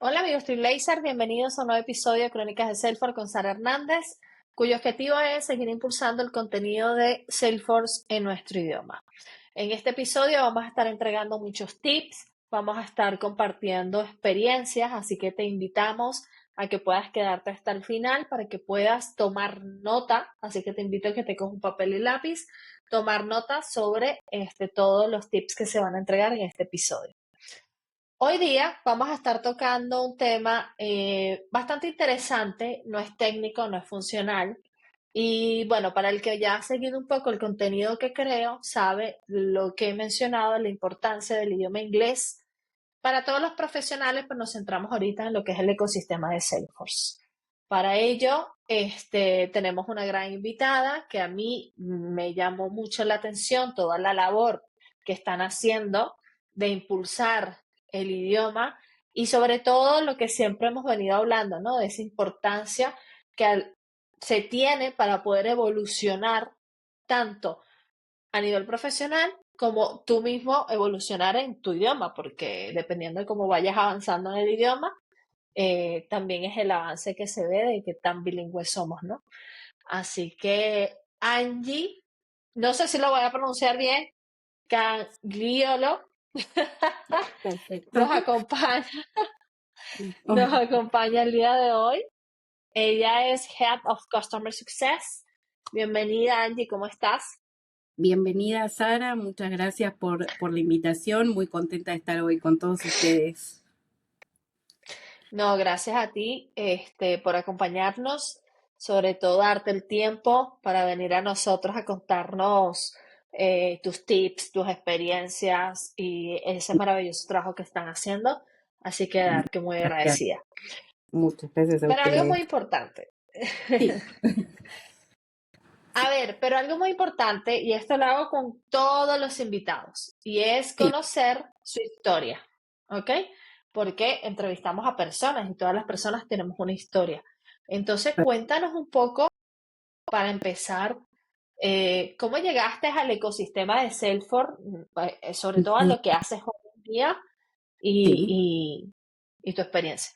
Hola amigos Trailblazer, bienvenidos a un nuevo episodio de Crónicas de Salesforce con Sara Hernández, cuyo objetivo es seguir impulsando el contenido de Salesforce en nuestro idioma. En este episodio vamos a estar entregando muchos tips, vamos a estar compartiendo experiencias, así que te invitamos a que puedas quedarte hasta el final para que puedas tomar nota, así que te invito a que te cojas un papel y lápiz, tomar nota sobre todos los tips que se van a entregar en este episodio. Hoy día vamos a estar tocando un tema bastante interesante, no es técnico, no es funcional. Y bueno, para el que ya ha seguido un poco el contenido que creo, sabe lo que he mencionado, la importancia del idioma inglés. Para todos los profesionales, pues nos centramos ahorita en lo que es el ecosistema de Salesforce. Para ello, tenemos una gran invitada que a mí me llamó mucho la atención toda la labor que están haciendo de impulsar el idioma y sobre todo lo que siempre hemos venido hablando, ¿no? De esa importancia que se tiene para poder evolucionar tanto a nivel profesional como tú mismo evolucionar en tu idioma, porque dependiendo de cómo vayas avanzando en el idioma, también es el avance que se ve de que tan bilingües somos, ¿no? Así que Angie, no sé si lo voy a pronunciar bien, Cangliolo, Perfecto. nos acompaña, nos acompaña el día de hoy. Ella es Head of Customer Success. Bienvenida, Angie, ¿cómo estás? Bienvenida, Sara. Muchas gracias por la invitación. Muy contenta de estar hoy con todos ustedes. No, gracias a ti, por acompañarnos, sobre todo darte el tiempo para venir a nosotros a contarnos tus tips, tus experiencias y ese maravilloso trabajo que están haciendo. Así que dar que muy Gracias. agradecida. Muchas gracias a Pero algo muy ustedes. importante. Sí. A ver, pero algo muy importante, y esto lo hago con todos los invitados, y es Sí. conocer su historia, ¿ok? Porque entrevistamos a personas y todas las personas tenemos una historia. Entonces, cuéntanos un poco, para empezar, cómo llegaste al ecosistema de Salesforce, sobre todo a lo que haces hoy en día Sí. y tu experiencia.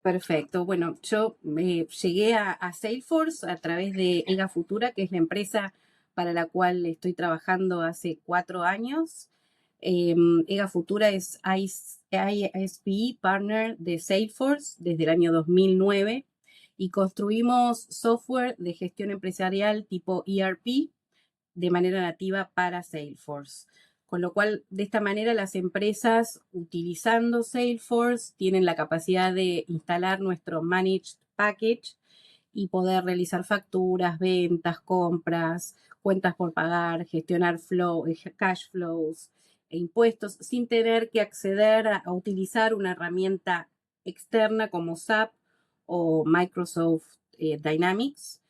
Perfecto. Bueno, yo llegué a Salesforce a través de Ega Futura, que es la empresa para la cual estoy trabajando hace 4 años. Ega Futura es ISP Partner de Salesforce desde el año 2009 y construimos software de gestión empresarial tipo ERP de manera nativa para Salesforce. Con lo cual, de esta manera, las empresas utilizando Salesforce tienen la capacidad de instalar nuestro Managed Package y poder realizar facturas, ventas, compras, cuentas por pagar, gestionar cash flows e impuestos sin tener que acceder a utilizar una herramienta externa como SAP o Microsoft Dynamics,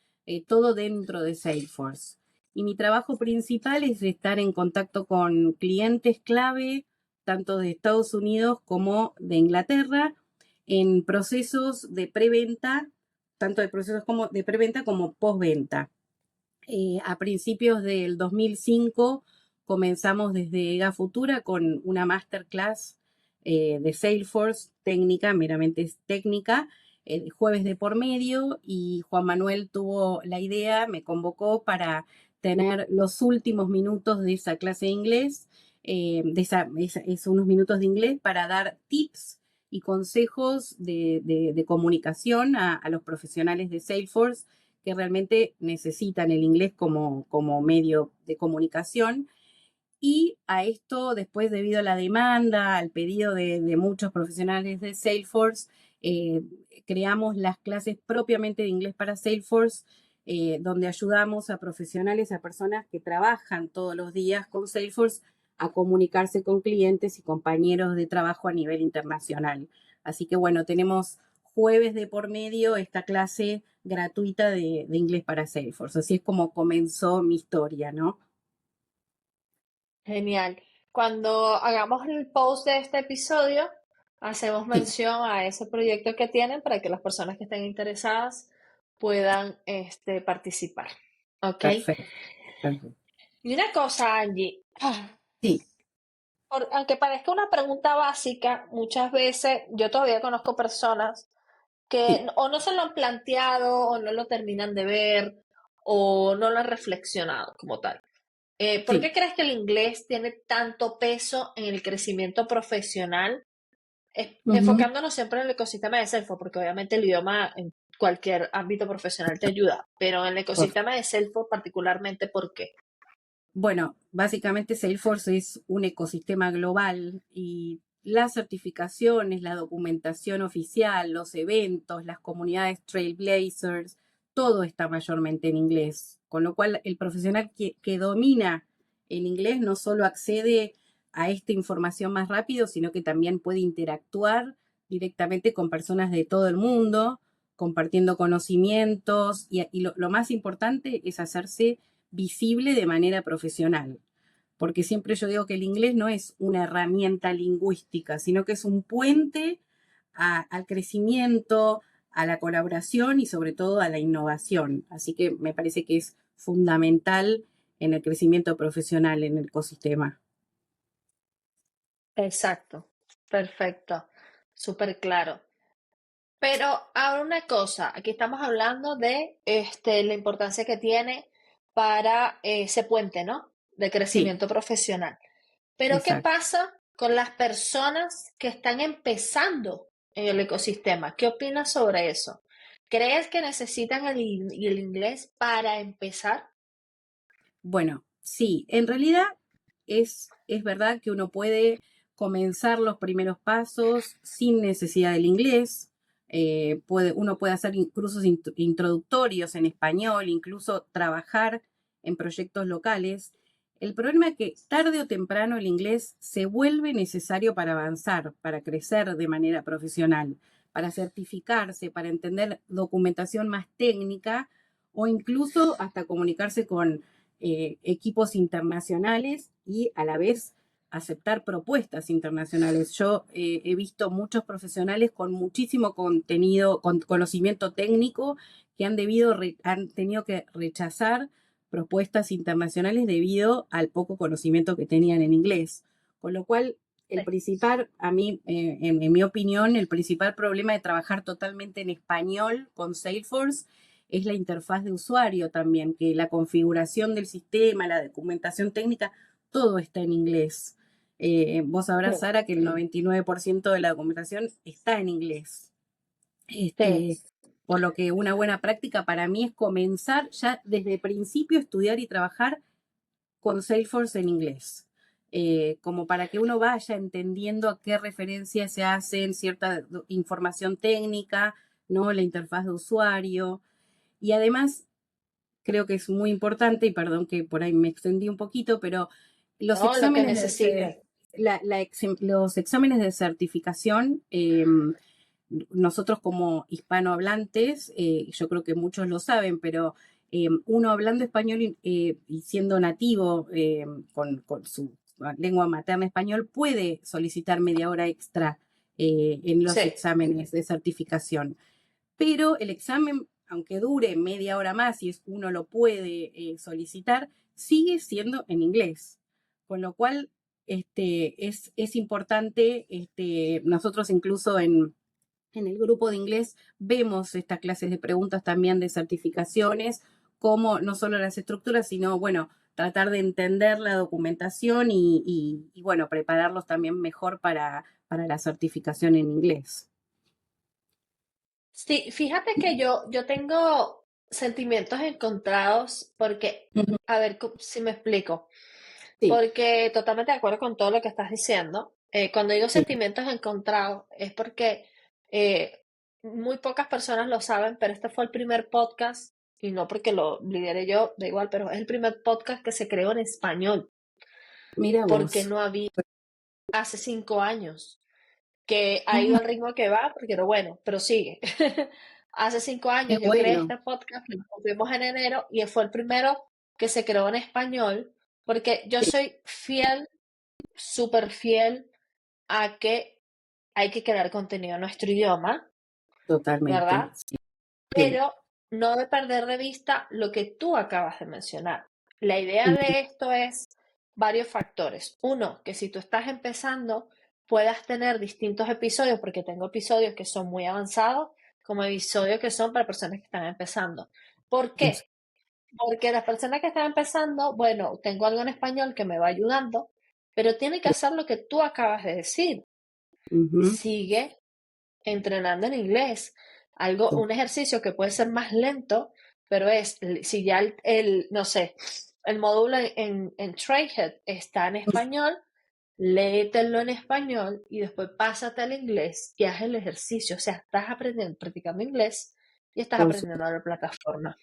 todo dentro de Salesforce. Y mi trabajo principal es estar en contacto con clientes clave, tanto de Estados Unidos como de Inglaterra, en procesos de preventa, tanto de procesos como de preventa como postventa. A principios del 2005 comenzamos desde Ega Futura con una masterclass de Salesforce técnica, meramente técnica, jueves de por medio, y Juan Manuel tuvo la idea, me convocó para tener los últimos minutos de esa clase de inglés, unos minutos de inglés para dar tips y consejos de comunicación a los profesionales de Salesforce que realmente necesitan el inglés como medio de comunicación. Y a esto, después, debido a la demanda, al pedido de muchos profesionales de Salesforce, eh, creamos las clases propiamente de inglés para Salesforce, donde ayudamos a profesionales, a personas que trabajan todos los días con Salesforce, a comunicarse con clientes y compañeros de trabajo a nivel internacional. Así que bueno, tenemos jueves de por medio esta clase gratuita de inglés para Salesforce. Así es como comenzó mi historia, ¿no? Genial. Cuando hagamos el post de este episodio, hacemos Sí, mención a ese proyecto que tienen para que las personas que estén interesadas puedan participar. ¿Ok? perfecto, perfecto. Y una cosa, Angie, Sí, aunque parezca una pregunta básica, muchas veces yo todavía conozco personas que Sí, o no se lo han planteado o no lo terminan de ver o no lo han reflexionado como tal. ¿Por sí. qué crees que el inglés tiene tanto peso en el crecimiento profesional? Ujú. Enfocándonos siempre en el ecosistema de Salesforce, porque obviamente el idioma en cualquier ámbito profesional te ayuda, pero en el Por- ecosistema de Salesforce particularmente, ¿por qué? Bueno, básicamente Salesforce es un ecosistema global y las certificaciones, la documentación oficial, los eventos, las comunidades Trailblazers, todo está mayormente en inglés, con lo cual el profesional que domina el inglés no solo accede a esta información más rápido, sino que también puede interactuar directamente con personas de todo el mundo, compartiendo conocimientos y lo más importante es hacerse visible de manera profesional. Porque siempre yo digo que el inglés no es una herramienta lingüística, sino que es un puente al crecimiento, a la colaboración y sobre todo a la innovación. Así que me parece que es fundamental en el crecimiento profesional en el ecosistema. Exacto, perfecto, súper claro. Pero ahora una cosa, aquí estamos hablando de la importancia que tiene para ese puente, ¿no? De Sí, crecimiento profesional. Pero ¿qué exacto. pasa con las personas que están empezando en el ecosistema? ¿Qué opinas sobre eso? ¿Crees que necesitan el inglés para empezar? Bueno, sí, en realidad es verdad que uno puede comenzar los primeros pasos sin necesidad del inglés. Uno puede hacer cursos introductorios en español, incluso trabajar en proyectos locales. El problema es que tarde o temprano el inglés se vuelve necesario para avanzar, para crecer de manera profesional, para certificarse, para entender documentación más técnica o incluso hasta comunicarse con equipos internacionales y a la vez aceptar propuestas internacionales. Yo he visto muchos profesionales con muchísimo contenido, con conocimiento técnico, que han tenido que rechazar propuestas internacionales debido al poco conocimiento que tenían en inglés. Con lo cual, el Sí, principal, a mí, en mi opinión, el principal problema de trabajar totalmente en español con Salesforce es la interfaz de usuario también, que la configuración del sistema, la documentación técnica, todo está en inglés. Vos sabrás, sí, Sara, que el 99% de la documentación está en inglés. sí. Este, por lo que una buena práctica para mí es comenzar ya desde el principio a estudiar y trabajar con Salesforce en inglés. Como para que uno vaya entendiendo a qué referencias se hacen, cierta información técnica, ¿no? La interfaz de usuario. Y además, creo que es muy importante, y perdón que por ahí me extendí un poquito, pero los No, lo que exámenes necesites. los exámenes de certificación, nosotros como hispanohablantes, yo creo que muchos lo saben, pero uno hablando español y siendo nativo con su lengua materna español puede solicitar media hora extra en los Sí. exámenes de certificación, pero el examen, aunque dure media hora más y uno lo puede solicitar, sigue siendo en inglés. Con lo cual, es importante, nosotros incluso en el grupo de inglés vemos estas clases de preguntas también de certificaciones, como no solo las estructuras, sino, bueno, tratar de entender la documentación y bueno, prepararlos también mejor para la certificación en inglés. Sí, fíjate que yo tengo sentimientos encontrados porque, Ujú. a ver si me explico, Sí, porque totalmente de acuerdo con todo lo que estás diciendo. Cuando digo sí, sentimientos encontrados es porque muy pocas personas lo saben, pero este fue el primer podcast, y no porque lo lidere yo, da igual, pero es el primer podcast que se creó en español, mira porque vos. no había hace 5 años. Que ha ido al ritmo que va, porque pero bueno, pero sigue. Hace cinco Qué años yo creé bueno. este podcast, que lo cumplimos en enero, y fue el primero que se creó en español, porque yo Sí, soy fiel, súper fiel a que hay que crear contenido en nuestro idioma, totalmente. ¿verdad? Sí, sí, Pero no de perder de vista lo que tú acabas de mencionar. La idea ujú, de esto es varios factores. Uno, que si tú estás empezando, puedas tener distintos episodios, porque tengo episodios que son muy avanzados, como episodios que son para personas que están empezando. ¿Por Es- qué? Porque las personas que están empezando, bueno, tengo algo en español que me va ayudando, pero tiene que hacer lo que tú acabas de decir. Ujú, Sigue entrenando en inglés. Un ejercicio que puede ser más lento, pero si ya no sé, el módulo en Trailhead está en español, léetelo en español y después pásate al inglés y haz el ejercicio. O sea, estás aprendiendo, practicando inglés y estás por aprendiendo a la plataforma.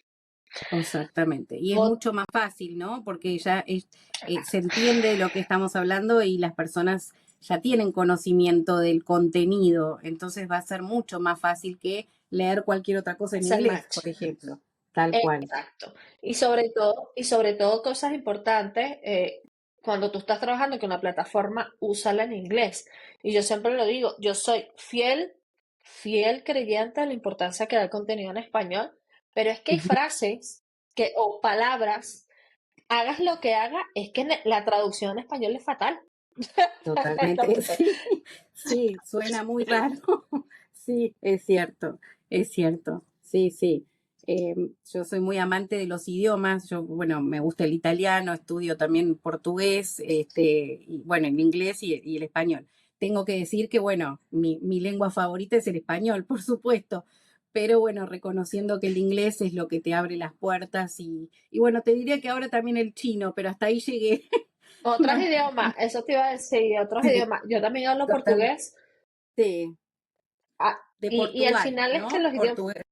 Exactamente. Y es Ot- mucho más fácil, ¿no? Porque ya se entiende de lo que estamos hablando y las personas ya tienen conocimiento del contenido, entonces va a ser mucho más fácil que leer cualquier otra cosa en es el inglés, match. por ejemplo. Tal cual. Exacto. Y sobre todo cosas importantes, cuando tú estás trabajando con una plataforma, úsala en inglés. Y yo siempre lo digo, yo soy fiel creyente de la importancia que da el contenido en español, pero es que hay Ujú, frases o palabras, hagas lo que hagas, es que la traducción en español es fatal. totalmente. Sí, sí, suena muy raro. Sí, es cierto, es cierto. Sí, sí. Yo soy muy amante de los idiomas. Yo, bueno, me gusta el italiano, estudio también portugués, y bueno, el inglés y el español. Tengo que decir que, bueno, mi lengua favorita es el español, por supuesto, pero bueno, reconociendo que el inglés es lo que te abre las puertas y bueno, te diría que ahora también el chino, pero hasta ahí llegué. Otros No, idiomas, eso te iba a decir, otros sí, idiomas. Yo también hablo total, portugués, sí, ah, de y al Portugal, final es que ¿no? los idiomas, Portugués.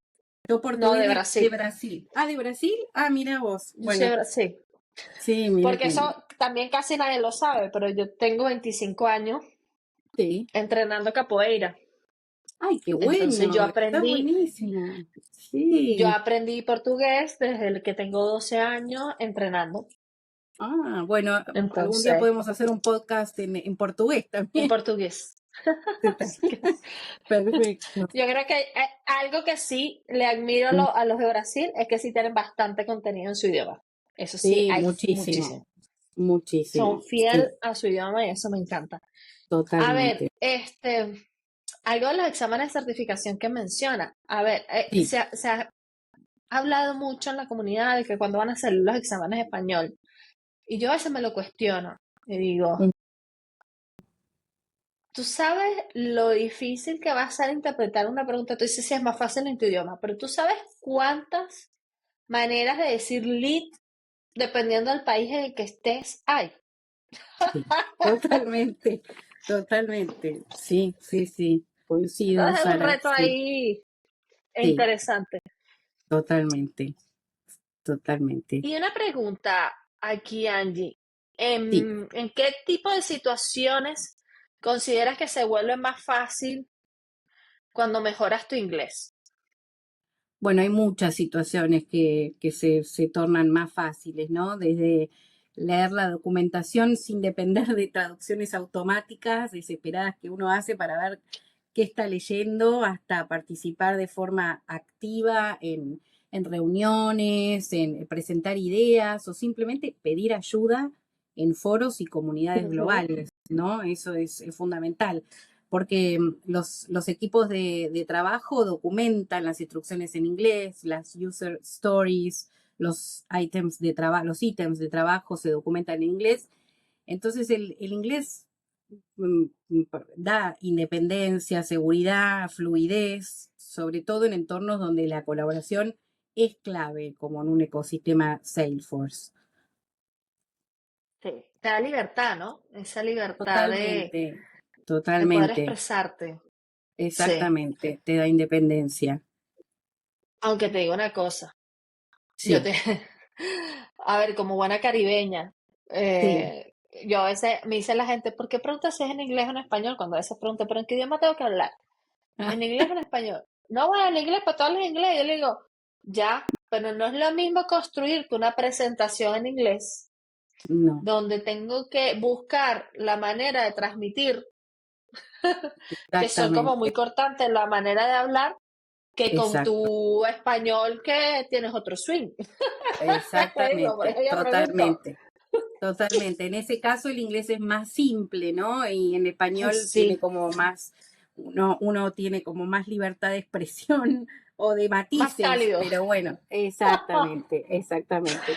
Yo no, portugués de de Brasil. Brasil. Ah, ¿de Brasil? Ah, mira vos. Yo soy Bueno, de Brasil. sí, mira Porque qué lindo. eso también casi nadie lo sabe, pero yo tengo 25 años Sí. entrenando capoeira. Ay, qué Entonces bueno, está buenísimo. yo Sí. aprendí portugués desde el que tengo 12 años entrenando. Ah, bueno, algún día Entonces, podemos hacer un podcast en portugués en también. portugués. Así que Perfecto. yo creo que algo que sí le admiro a Mm, a los de Brasil es que sí tienen bastante contenido en su idioma. Eso sí, sí, hay muchísimo, muchísimo. Son muchísimo. fiel Sí, a su idioma y eso me encanta. A ver, totalmente. algo de los exámenes de certificación que menciona. A ver, Sí. se ha hablado mucho en la comunidad de que cuando van a hacer los exámenes de español, y yo a veces me lo cuestiono y digo, Mm, tú sabes lo difícil que va a ser interpretar una pregunta, tú dices si es más fácil en tu idioma, pero tú sabes cuántas maneras de decir lit dependiendo del país en el que estés hay. sí, totalmente, totalmente. Sí, sí, sí. Coincido, Entonces es un Sara. reto Sí, ahí sí, interesante. totalmente, totalmente. Y una pregunta aquí, Angie. Sí. ¿En qué tipo de situaciones consideras que se vuelve más fácil cuando mejoras tu inglés? Bueno, hay muchas situaciones que se tornan más fáciles, ¿no? Desde leer la documentación sin depender de traducciones automáticas desesperadas que uno hace para ver qué está leyendo, hasta participar de forma activa en reuniones, en presentar ideas o simplemente pedir ayuda en foros y comunidades Ujú. globales, ¿no? Eso es fundamental porque los equipos de trabajo documentan las instrucciones en inglés, las user stories, los ítems de trabajo se documentan en inglés. Entonces el inglés mm, da independencia, seguridad, fluidez, sobre todo en entornos donde la colaboración es clave, como en un ecosistema Salesforce. Sí, te da libertad, ¿no? Esa libertad Totalmente, de poder totalmente, expresarte. Sí, exactamente, te da independencia. aunque te digo una cosa, yo Sí, te, a ver, como buena caribeña, sí. eh, yo a veces me dice la gente, ¿por qué preguntas si es en inglés o en español? Cuando a veces pregunto, ¿pero en qué idioma tengo que hablar? ¿En inglés o en español? No, bueno, en inglés, para todos los inglés. Yo le digo, ya, pero no es lo mismo construirte una presentación en inglés No, donde tengo que buscar la manera de transmitir, que son como muy exactamente, cortantes la manera de hablar, que con exacto, tu español que tienes otro swing. Te digo, por exactamente, eso yo pregunto. totalmente. totalmente. En ese caso el inglés es más simple, ¿no? Y en español tiene Sí, como más, uno tiene como más libertad de expresión o de más matices, cálido. pero bueno, exactamente, exactamente,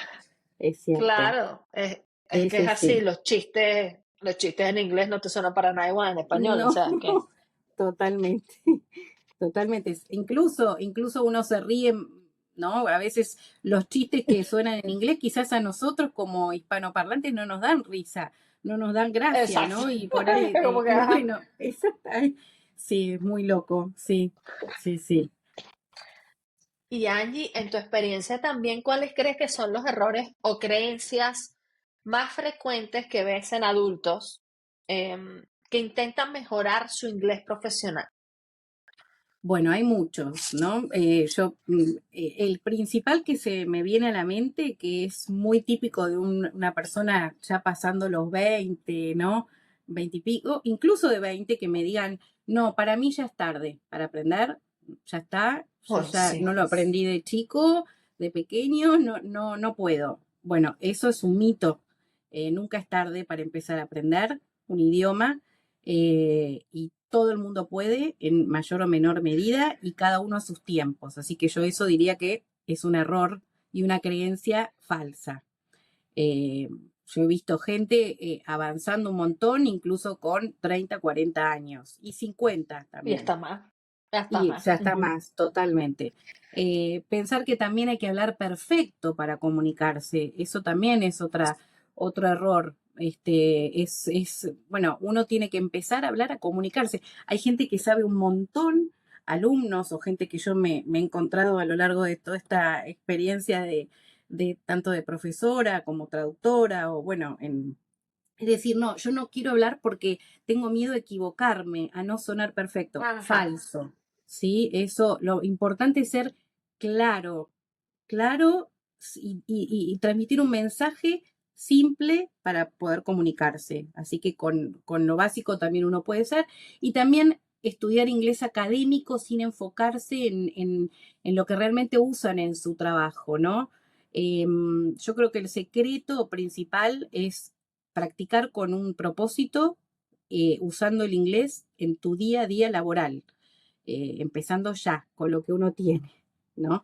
es cierto. Claro, es Sí, que es sí, así, sí. los chistes en inglés no te suenan para nada igual en español, o No, sea que, totalmente, totalmente. Incluso uno se ríe, ¿no? A veces los chistes que suenan en inglés, quizás a nosotros como hispanoparlantes no nos dan risa, no nos dan gracia, exacto, ¿no? Y por ahí, como que, ajá. bueno, exacto. Sí, es muy loco, sí, sí, sí. Y Angie, en tu experiencia también, ¿cuáles crees que son los errores o creencias más frecuentes que ves en adultos que intentan mejorar su inglés profesional? Bueno, hay muchos, ¿no? El principal que se me viene a la mente, que es muy típico de una persona ya pasando los 20, ¿no? 20 y pico, incluso de 20, que me digan, no, para mí ya es tarde para aprender, ya está, yo Pues ya sí, no lo aprendí de chico, de pequeño, no puedo. Bueno, eso es un mito. Nunca es tarde para empezar a aprender un idioma y todo el mundo puede en mayor o menor medida y cada uno a sus tiempos. Así que yo eso diría que es un error y una creencia falsa. Eh, yo he visto gente avanzando un montón, incluso con 30, 40 años y 50 y también. está más, ya está Y más. ya está Ujú. más, totalmente. Pensar que también hay que hablar perfecto para comunicarse, eso también es otro error. Bueno, uno tiene que empezar a hablar, a comunicarse. Hay gente que sabe un montón, alumnos o gente que yo me he encontrado a lo largo de toda esta experiencia de tanto de profesora como traductora o bueno, es decir, no, yo no quiero hablar porque tengo miedo a equivocarme, a no sonar perfecto. Ajá, Falso. ¿Sí? Eso, lo importante es ser claro, claro y transmitir un mensaje simple para poder comunicarse. Así que con lo básico también uno puede ser. Y también estudiar inglés académico sin enfocarse en lo que realmente usan en su trabajo, ¿no? Yo creo que el secreto principal es practicar con un propósito, usando el inglés en tu día a día laboral, empezando ya con lo que uno tiene, ¿no?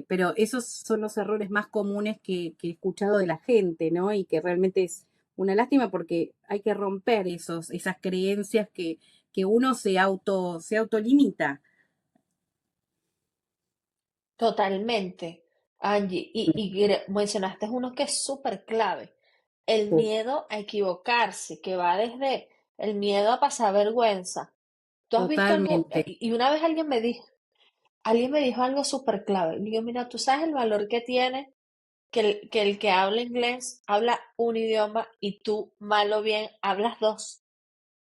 Pero esos son los errores más comunes que he escuchado de la gente, ¿no? Y que realmente es una lástima porque hay que romper esas creencias que uno se autolimita. totalmente, Angie. Mencionaste uno que es súper clave, el Sí, miedo a equivocarse, que va desde el miedo a pasar vergüenza. ¿Tú has visto algo? totalmente. Y una vez alguien me dijo algo súper clave. Me dijo, mira, tú sabes el valor que tiene que el que habla inglés habla un idioma y tú, mal o bien, hablas dos.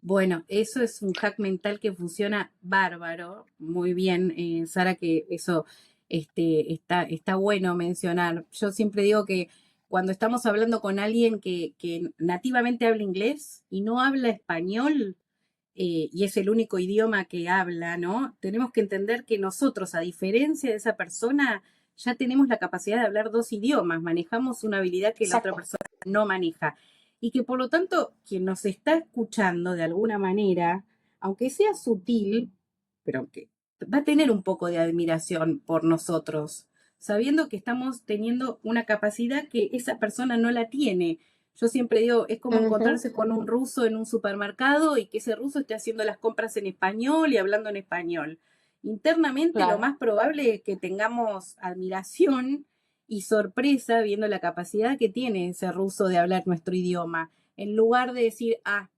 Bueno, eso es un hack mental que funciona bárbaro. Muy bien, Sara, que eso está bueno mencionar. Yo siempre digo que cuando estamos hablando con alguien que nativamente habla inglés y no habla español, y es el único idioma que habla, ¿no? Tenemos que entender que nosotros, a diferencia de esa persona, ya tenemos la capacidad de hablar dos idiomas, manejamos una habilidad que la otra Exacto. persona no maneja. Y que por lo tanto, quien nos está escuchando de alguna manera, aunque sea sutil, pero que va a tener un poco de admiración por nosotros, sabiendo que estamos teniendo una capacidad que esa persona no la tiene. Yo siempre digo, es como Ujú, encontrarse con un ruso en un supermercado y que ese ruso esté haciendo las compras en español y hablando en español. Internamente lo claro. más probable es que tengamos admiración y sorpresa viendo la capacidad que tiene ese ruso de hablar nuestro idioma, en lugar de decir, ah,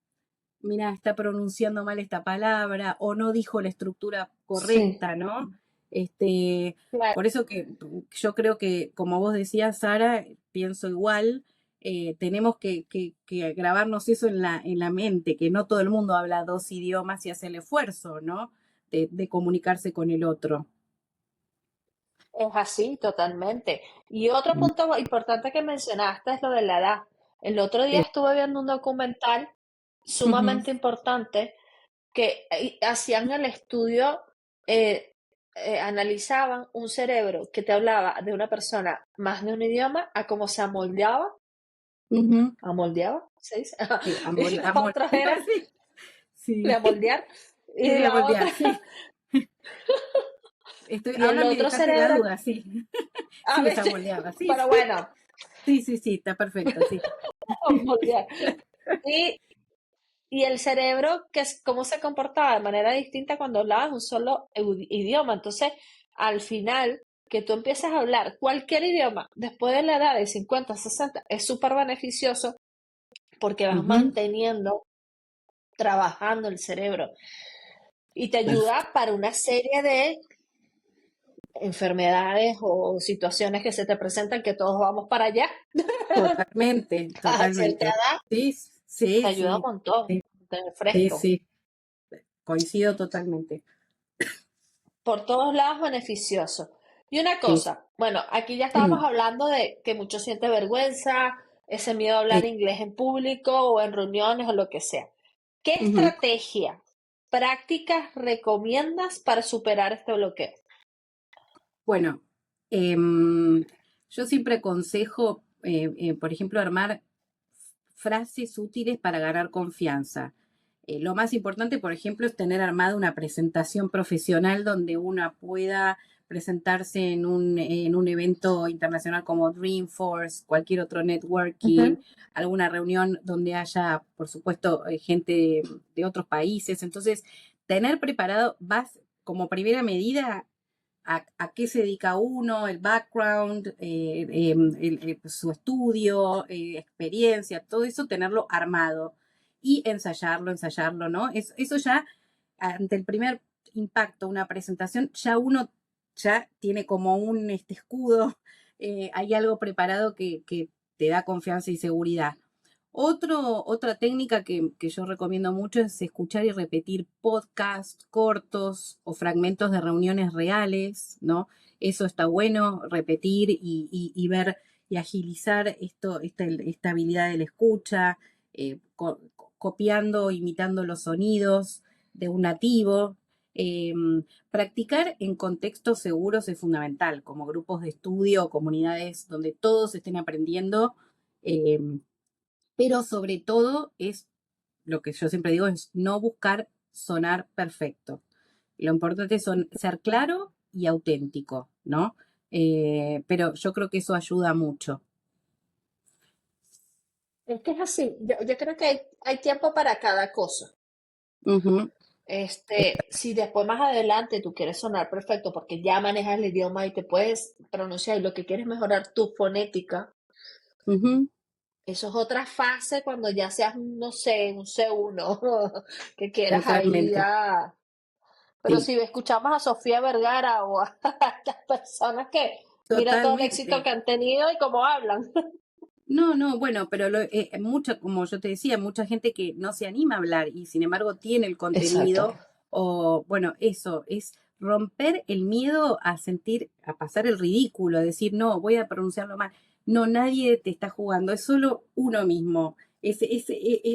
mira, está pronunciando mal esta palabra o no dijo la estructura Sí, correcta, ¿no? Este, claro. por eso que yo creo que, como vos decías, Sara, pienso igual, tenemos que grabarnos eso en la mente, que no todo el mundo habla dos idiomas y hace el esfuerzo, ¿no? De comunicarse con el otro. Es así, totalmente. Y otro Mm, punto importante que mencionaste es lo de la edad. El otro día sí. estuve viendo un documental Ujú. sumamente importante que hacían el estudio, eh, analizaban un cerebro que te hablaba de una persona más de un idioma a cómo se amoldeaba Ujú. ¿Amoldeaba? ¿Se dice? Sí, Y amor, la amor, otra era sí, de sí, amoldear. sí, Y de la moldear, otra, sí. y el Ahora me otro dejaste la cerebro, duda, sí. a Sí, esa veces, moldeaba, sí, pero sí, bueno, sí, sí, sí, está perfecto, sí. amoldear. Y, y el cerebro, que es cómo se comportaba de manera distinta cuando hablabas un solo idioma. Entonces, al final, que tú empieces a hablar cualquier idioma después de la edad de 50, 60, es súper beneficioso porque vas Ujú. manteniendo, trabajando el cerebro y te ayuda para una serie de enfermedades o situaciones que se te presentan que todos vamos para allá Totalmente, a cierta totalmente. edad, Sí, te sí, ayuda un sí, montón, sí, tener sí, fresco. sí, coincido totalmente. Por todos lados beneficioso. Y una Sí, cosa, bueno, aquí ya estábamos hablando de que mucho siente vergüenza, ese miedo a hablar sí. inglés en público o en reuniones o lo que sea. ¿Qué Ujú. estrategia prácticas recomiendas para superar este bloqueo? Bueno, em, yo siempre aconsejo, por ejemplo, armar frases útiles para ganar confianza. Lo más importante, por ejemplo, es tener armada una presentación profesional donde una pueda presentarse en un evento internacional como Dreamforce, cualquier otro networking, Ujú. alguna reunión donde haya, por supuesto, gente de otros países. Entonces, tener preparado, vas como primera medida a qué se dedica uno, el background, su estudio, experiencia, todo eso, tenerlo armado y ensayarlo, ¿no? Eso ya, ante el primer impacto, una presentación, ya uno ya tiene como un escudo, hay algo preparado que te da confianza y seguridad. Otra técnica que yo recomiendo mucho es escuchar y repetir podcasts cortos o fragmentos de reuniones reales, ¿no? Eso está bueno, repetir y ver y agilizar esta habilidad de la escucha, copiando, imitando los sonidos de un nativo. Eh, Practicar en contextos seguros es fundamental, como grupos de estudio o comunidades donde todos estén aprendiendo. eh, pero sobre todo es lo que yo siempre digo, es no buscar sonar perfecto. Lo importante es ser claro y auténtico, ¿no? Pero yo creo que eso ayuda mucho. Es que es así, yo creo que hay tiempo para cada cosa. Ujú. Si después más adelante tú quieres sonar perfecto porque ya manejas el idioma y te puedes pronunciar y lo que quieres es mejorar tu fonética, Ujú. eso es otra fase cuando ya seas, no sé, un C1, que quieras ahí Totalmente. ya. Pero Sí, si escuchamos a Sofía Vergara o a estas personas que mira todo el éxito totalmente. que han tenido y cómo hablan. No, no, bueno, pero mucha, como yo te decía, mucha gente que no se anima a hablar y sin embargo tiene el Exacto. contenido, o bueno, eso es romper el miedo a sentir, a pasar el ridículo, a decir, no, voy a pronunciarlo mal. No, nadie te está jugando, es solo uno mismo.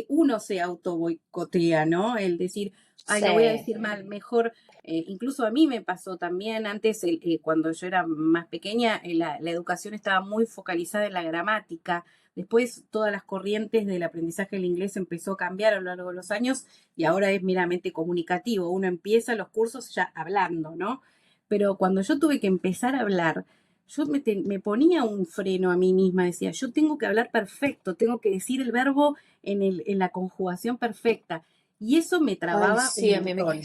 Uno se auto boicotea, ¿no? El decir, ay, lo voy a Sí. decir mal, mejor. Incluso a mí me pasó también antes, cuando yo era más pequeña, la educación estaba muy focalizada en la gramática. Después todas las corrientes del aprendizaje del inglés empezó a cambiar a lo largo de los años y ahora es meramente comunicativo. Uno empieza los cursos ya hablando, ¿no? Pero cuando yo tuve que empezar a hablar, yo me ponía un freno a mí misma, decía, yo tengo que hablar perfecto, tengo que decir el verbo en la conjugación perfecta. Y eso me Ay, trababa sí, un a mí me, montón.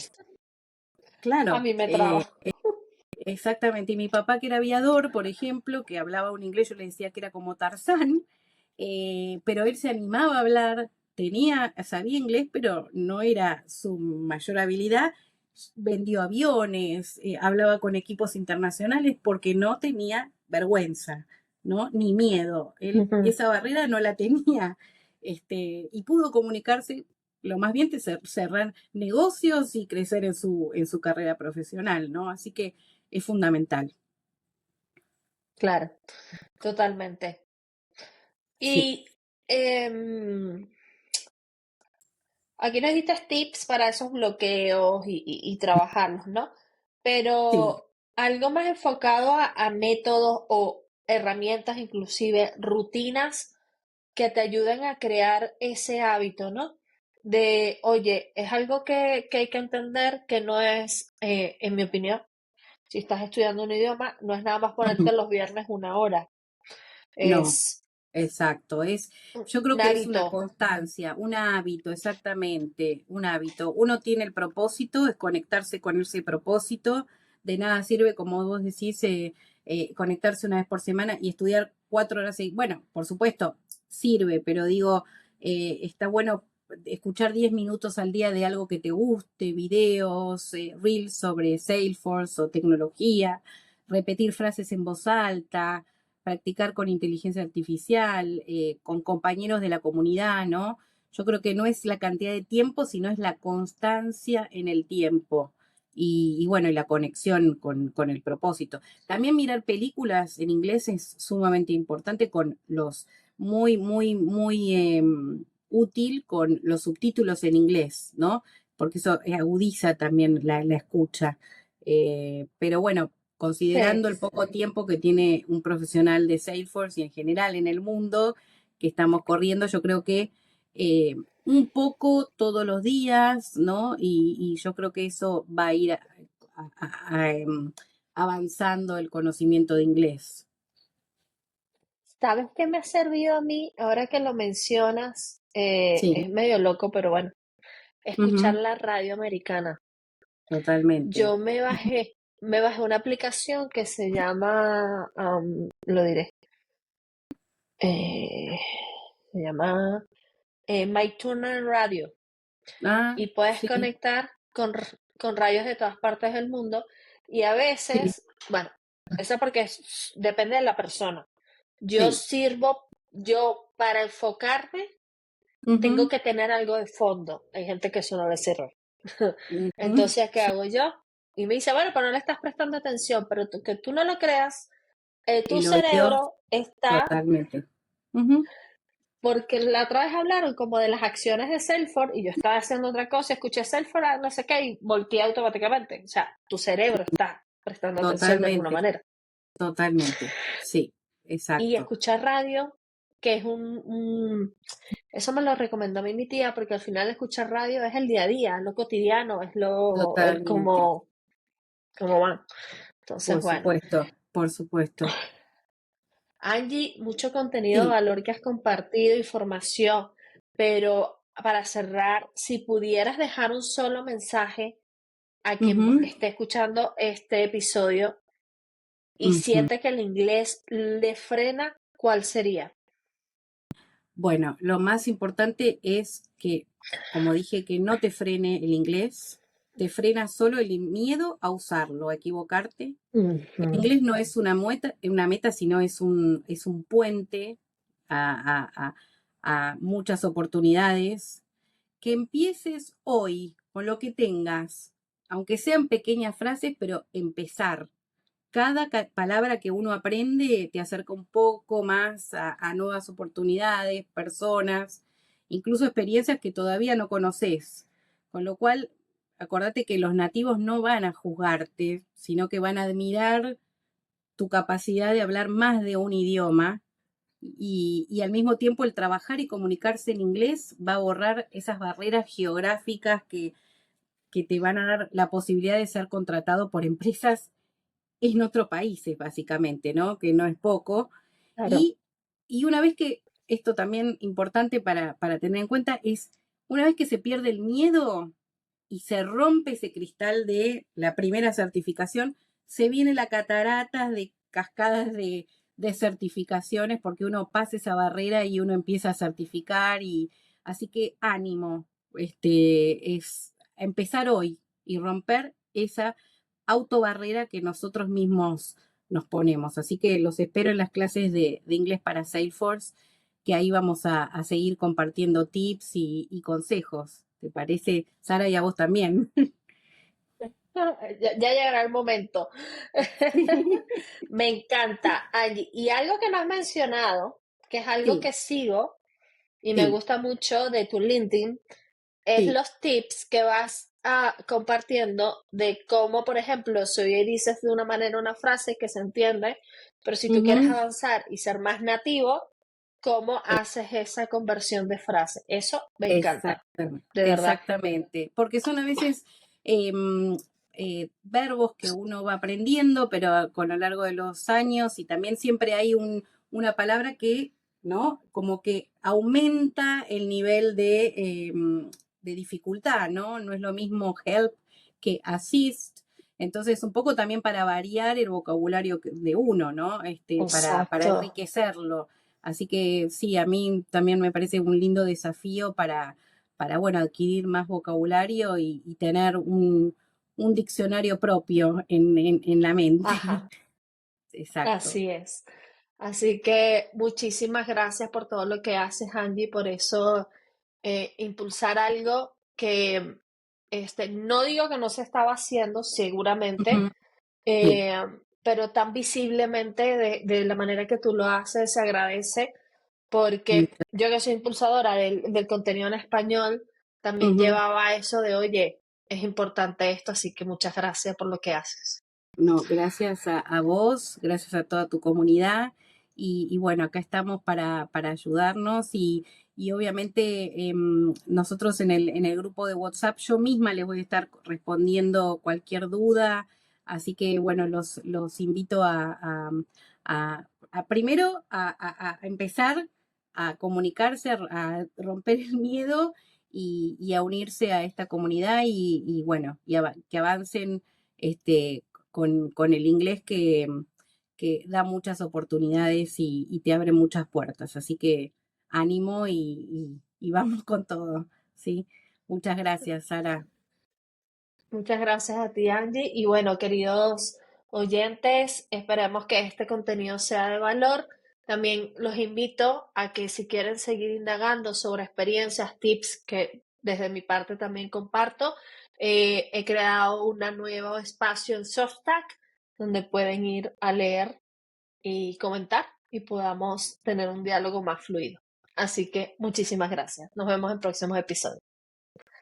a Claro, mí me traba. exactamente. Y mi papá, que era aviador, por ejemplo, que hablaba un inglés, yo le decía que era como Tarzán, pero él se animaba a hablar, sabía inglés, pero no era su mayor habilidad. Vendió aviones, hablaba con equipos internacionales porque no tenía vergüenza, ¿no? Ni miedo. Él Ujú. esa barrera no la tenía. Y pudo comunicarse lo más bien cerrar negocios y crecer en su carrera profesional, ¿no? Así que es fundamental. Claro, totalmente. Sí, Y em, aquí nos diste tips para esos bloqueos y trabajarlos, ¿no? sí. Pero algo más enfocado a métodos o herramientas, inclusive rutinas que te ayuden a crear ese hábito, ¿no? De, oye, es algo que hay que entender que no es, en mi opinión, si estás estudiando un idioma, no es nada más ponerte los viernes 1 hora, No, es exacto. Yo creo un que es una hábito. constancia, un hábito, exactamente, un hábito. Uno tiene el propósito, es conectarse con ese propósito. De nada sirve, como vos decís, conectarse una vez por semana y estudiar 4 horas. Bueno, por supuesto, sirve, pero digo, está bueno escuchar 10 minutos al día de algo que te guste, videos, reels sobre Salesforce o tecnología, repetir frases en voz alta, practicar con inteligencia artificial, con compañeros de la comunidad, ¿no? Yo creo que no es la cantidad de tiempo, sino es la constancia en el tiempo y bueno, y la conexión con el propósito. También mirar películas en inglés es sumamente importante con los muy útil con los subtítulos en inglés, ¿no? Porque eso agudiza también la escucha. Pero bueno, Sí. considerando el poco tiempo que tiene un profesional de Salesforce y en general en el mundo que estamos corriendo, yo creo que un poco todos los días, ¿no? Y yo creo que eso va a ir avanzando el conocimiento de inglés. ¿Sabes qué me ha servido a mí? Ahora que lo mencionas, Sí, es medio loco, pero bueno, escuchar ujú, la radio americana. totalmente. Yo me bajé una aplicación que se llama, lo diré, eh, se llama My Turner Radio Ah, y puedes sí, conectar con radios de todas partes del mundo y a sí, veces, bueno, eso porque depende de la persona. sí. Yo para enfocarme tengo Ujú, que tener algo de fondo. Hay gente que eso no le sirve. ujú, Entonces, ¿qué sí, hago yo? Y me dice, bueno, pero no le estás prestando atención, pero que tú no lo creas, tu el oído, cerebro está, totalmente. Ujú, porque la otra vez hablaron como de las acciones de Salesforce y yo estaba haciendo otra cosa, escuché Salesforce, no sé qué, y volteé automáticamente. O sea, tu cerebro está prestando atención de alguna totalmente, manera. totalmente. Sí, Y exacto. escuchar radio, que es eso me lo recomendó a mí mi tía, porque al final escuchar radio es el día a día, es lo cotidiano, es Totalmente. como van. Entonces, Por bueno. supuesto, por supuesto. Angie, mucho contenido de Sí. valor que has compartido, información, pero para cerrar, si pudieras dejar un solo mensaje a quien Ujú, esté escuchando este episodio y ujú. siente que el inglés le frena, ¿cuál sería? Bueno, lo más importante es que, como dije, que no te frene el inglés, te frena solo el miedo a usarlo, a equivocarte. El Ujú. inglés no es una meta, sino es un puente a, a- a muchas oportunidades. Que empieces hoy con lo que tengas, aunque sean pequeñas frases, pero empezar. Cada palabra que uno aprende te acerca un poco más a nuevas oportunidades, personas, incluso experiencias que todavía no conoces. Con lo cual, acordate que los nativos no van a juzgarte, sino que van a admirar tu capacidad de hablar más de un idioma y al mismo tiempo el trabajar y comunicarse en inglés va a borrar esas barreras geográficas que te van a dar la posibilidad de ser contratado por empresas en otros países, básicamente, ¿no? Que no es poco. Claro. Y, y una vez que, esto también importante para tener en cuenta, es una vez que se pierde el miedo y se rompe ese cristal de la primera certificación, se viene la catarata de cascadas de certificaciones porque uno pasa esa barrera y uno empieza a certificar y así que ánimo, es empezar hoy y romper esa autobarrera que nosotros mismos nos ponemos. Así que los espero en las clases de inglés para Salesforce, que ahí vamos a seguir compartiendo tips y consejos. ¿Te parece, Sara, y a vos también? Ya llegará el momento. Me encanta, Angie. Y algo que no has mencionado, que es algo Sí, que sigo y me sí, gusta mucho de tu LinkedIn, es sí. los tips que vas compartiendo de cómo, por ejemplo, si hoy dices de una manera una frase que se entiende, pero si tú quieres Ujú, avanzar y ser más nativo, cómo haces esa conversión de frase. Eso me encanta, Exactamente, de verdad. exactamente, porque son a veces verbos que uno va aprendiendo, pero con lo largo de los años, y también siempre hay una palabra que, ¿no? Como que aumenta el nivel de dificultad, ¿no? No es lo mismo help que assist. Entonces, un poco también para variar el vocabulario de uno, ¿no? Para Exacto. enriquecerlo. Así que sí, a mí también me parece un lindo desafío bueno, adquirir más vocabulario y tener un diccionario propio en la mente. Ajá, Exacto. así es. Así que muchísimas gracias por todo lo que haces, Angie, por eso impulsar algo que no digo que no se estaba haciendo, seguramente, Ujú. Sí, eh, pero tan visiblemente de la manera que tú lo haces, se agradece, porque muchas- yo que soy impulsadora del contenido en español, también ujú. llevaba eso de, oye, es importante esto, así que muchas gracias por lo que haces. No, gracias a vos, gracias a toda tu comunidad y bueno, acá estamos para ayudarnos y obviamente nosotros en el grupo de WhatsApp yo misma les voy a estar respondiendo cualquier duda, así que bueno, los invito a primero a empezar a comunicarse, a romper el miedo y a unirse a esta comunidad y bueno, que avancen este, con el inglés que da muchas oportunidades y te abre muchas puertas. Así que ánimo y vamos con todo, ¿sí? Muchas gracias, Sara. Muchas gracias a ti, Angie. Y bueno, queridos oyentes, esperemos que este contenido sea de valor. También los invito a que si quieren seguir indagando sobre experiencias, tips que desde mi parte también comparto, he creado un nuevo espacio en Substack donde pueden ir a leer y comentar y podamos tener un diálogo más fluido. Así que muchísimas gracias. Nos vemos en próximos episodios.